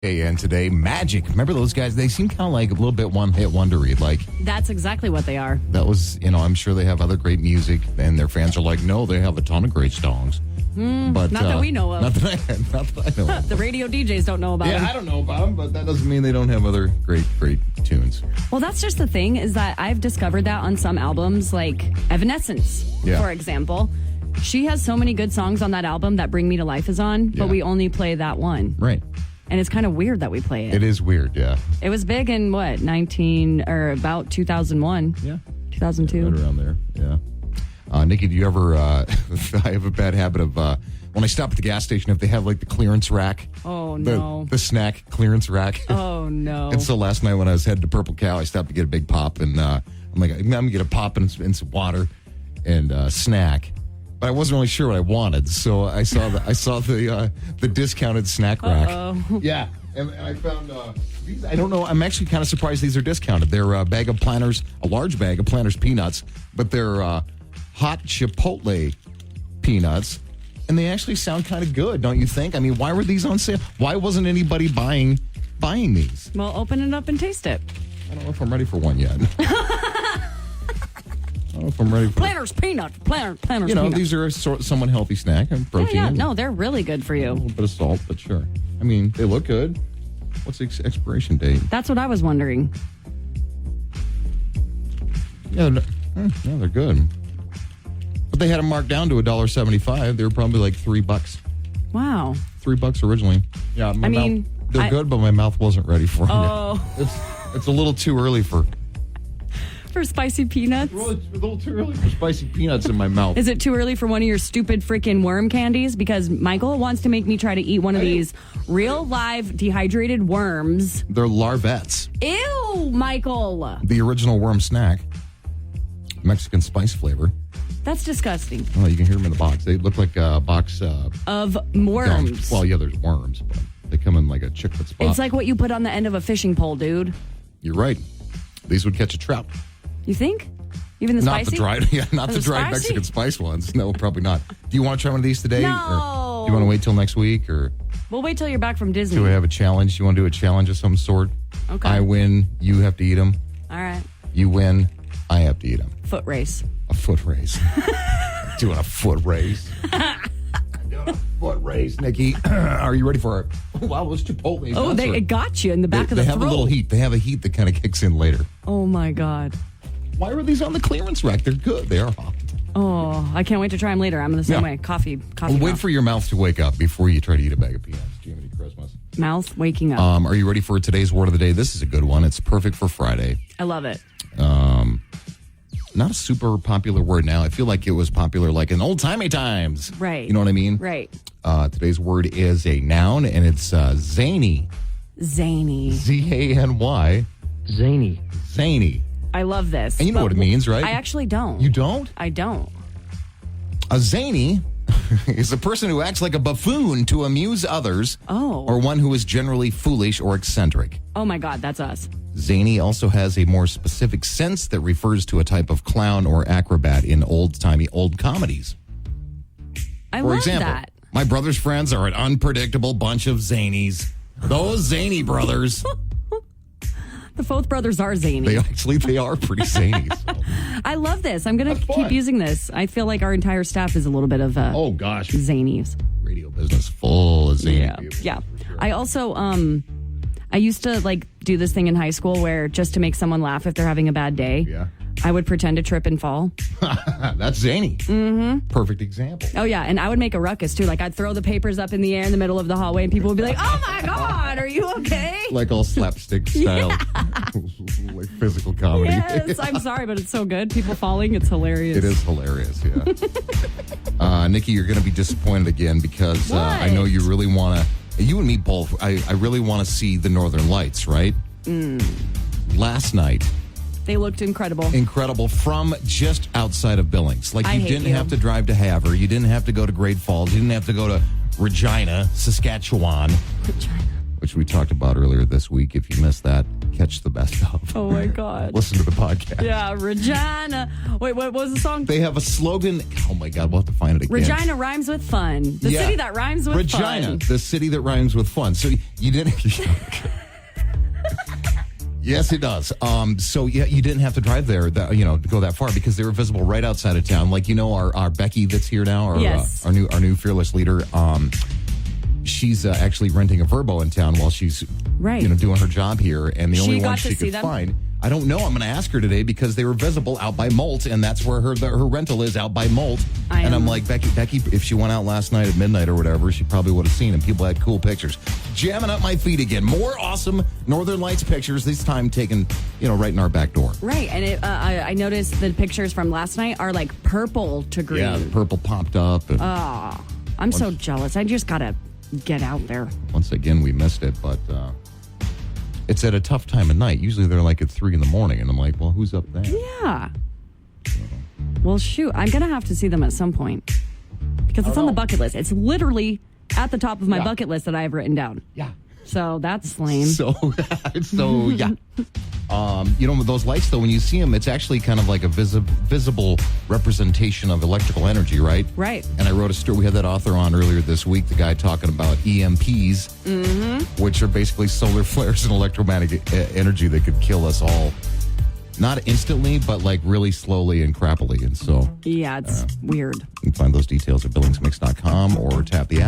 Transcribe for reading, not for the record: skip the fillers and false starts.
And today, Magic. Remember those guys? They seem kind of like a little bit one-hit wondery. Like That's exactly what they are. that was, I'm sure they have other great music, and their fans are like, no, they have a ton of great songs. But not that we know of. Not that I know of. The radio DJs don't know about Yeah, them. I don't know about them, but that doesn't mean they don't have other great tunes. Well, that's just the thing is that I've discovered that on some albums, like Evanescence, Yeah. for example. She has so many good songs on that album that Bring Me to Life is on, Yeah. but we only play that one. Right. And it's kind of weird that we play it. It is weird, yeah. It was big in what, about 2001? Yeah. 2002? Right around there, yeah. Nikki, do you ever, I have a bad habit of, when I stop at the gas station, if they have like the clearance rack. Oh, no. The snack clearance rack. Oh, no. And so last night when I was headed to Purple Cow, I stopped to get a big pop, and I'm like, I'm going to get a pop and some water and snack. But I wasn't really sure what I wanted, so I saw the discounted snack rack. Uh-oh. Yeah, and I found these. I don't know. I'm actually kind of surprised these are discounted. They're a bag of Planters, a large bag of Planters peanuts, but they're hot Chipotle peanuts, and they actually sound kind of good, don't you think? I mean, why were these on sale? Why wasn't anybody buying these? Well, open it up and taste it. I don't know if I'm ready for one yet. I don't know if I'm ready for Planters peanut. Planters peanut. These are a somewhat healthy snack and protein. Yeah, no, they're really good for A you. little bit of salt, but sure. I mean, they look good. What's the expiration date? That's what I was wondering. Yeah, no, they're good. But they had them marked down to $1.75. They were probably like $3. Wow. $3 originally. Yeah, they're good, but my mouth wasn't ready for them. Oh. It's a little too early for spicy peanuts? a little too early for spicy peanuts in my mouth. Is it too early for one of your stupid freaking worm candies? Because Michael wants to make me try to eat one of these real live dehydrated worms. They're larvettes. Ew, Michael. The original worm snack. Mexican spice flavor. That's disgusting. Oh, you can hear them in the box. They look like a box Of worms. gums. Well, yeah, there's worms, but they come in like a chiclet spot. It's like what you put on the end of a fishing pole, dude. You're right. These would catch a trout. You think? Even the Not spicy? the dried, not the dried spicy? Mexican spice ones. No, probably not. Do you want to try one of these today? No. Or do you want to wait till next week? Or We'll wait till you're back from Disney. do we have a challenge? You want to do a challenge of some sort? Okay. I win, you have to eat them. All right. You win, I have to eat them. Foot race. A foot race. Doing a foot race. Doing a foot race, Nikki. Are you ready for it? Oh, wow, those Chipotle. Oh, it got you in the back of the They have throat. a little heat. They have a heat that kind of kicks in later. Oh, my God. Why were these on the clearance rack? They're good. They are hot. Oh, I can't wait to try them later. I'm the same Yeah. way. Coffee. Well, wait mouth. for your mouth to wake up before you try to eat a bag of peanuts. Jiminy Christmas. Mouth waking up. Are you ready for today's word of the day? This is a good one. It's perfect for Friday. I love it. Not a super popular word now. I feel like it was popular like in old-timey times. Right. You know what I mean? Right. Today's word is a noun, and it's zany. Zany. Z-A-N-Y. Zany. Zany. I love this. And you know what it means, right? I actually don't. You don't? I don't. A zany is a person who acts like a buffoon to amuse others. Oh. Or one who is generally foolish or eccentric. Oh, my God. That's us. Zany also has a more specific sense that refers to a type of clown or acrobat in old-timey old comedies. I For love example, that. my brother's friends are an unpredictable bunch of zanies. Those zany brothers, The Foth brothers are zany. they are pretty zany. So. I love this. I'm going to That's keep fun. using this. I feel like our entire staff is a little bit of Oh, gosh. zanies. Radio business full of zany Yeah. people. Yeah. I also, I used to like do this thing in high school where just to make someone laugh if they're having a bad day, Yeah. I would pretend to trip and fall. That's zany. Mm-hmm. Perfect example. Oh, yeah. And I would make a ruckus, too. Like, I'd throw the papers up in the air in the middle of the hallway, and people would be like, oh, my God, are you okay? Like all slapstick style. Like physical comedy. Yes, I'm sorry, but it's so good. People falling, it's hilarious. It is hilarious, yeah. Nikki, you're going to be disappointed again because I know you really want to, you and me both, I really want to see the Northern Lights, right? Last night, They looked incredible. incredible from just outside of Billings. Like I you hate didn't you. have to drive to Havre. You didn't have to go to Great Falls. You didn't have to go to Regina, Saskatchewan, which we talked about earlier this week. If you missed that, catch the best of. Oh my God. Listen to the podcast. Yeah, Regina. Wait, what was the song? They have a slogan. Oh my God, we'll have to find it again. Regina rhymes with fun. The city that rhymes with Regina, fun. the city that rhymes with fun. So you didn't. Yes, it does. So yeah, you didn't have to drive there, to go that far because they were visible right outside of town. Like our Becky that's here now, Yes. Our new fearless leader. She's actually renting a Verbo in town while she's doing her job here, and the only one she could find. I don't know. I'm going to ask her today because they were visible out by Molt, and that's where her rental is, out by Molt. And I'm like, Becky, if she went out last night at midnight or whatever, she probably would have seen them. People had cool pictures. Jamming up my feet again. More awesome Northern Lights pictures, this time taken, right in our back door. Right, and I noticed the pictures from last night are like purple to green. Yeah, the purple popped up. I'm so jealous. I just got to get out there. Once again, we missed it, but... it's at a tough time of night. Usually they're like at 3 a.m, and I'm like, well, who's up there? Yeah. Well, shoot, I'm going to have to see them at some point because it's on the bucket list. It's literally at the top of my bucket list that I have written down. Yeah. So that's lame. So yeah. With those lights, though, when you see them, it's actually kind of like a visible representation of electrical energy, right? Right. And I wrote a story. We had that author on earlier this week, the guy talking about EMPs, which are basically solar flares and electromagnetic energy that could kill us all. Not instantly, but like really slowly and crappily. And so, yeah, it's weird. You can find those details at billingsmix.com or tap the app.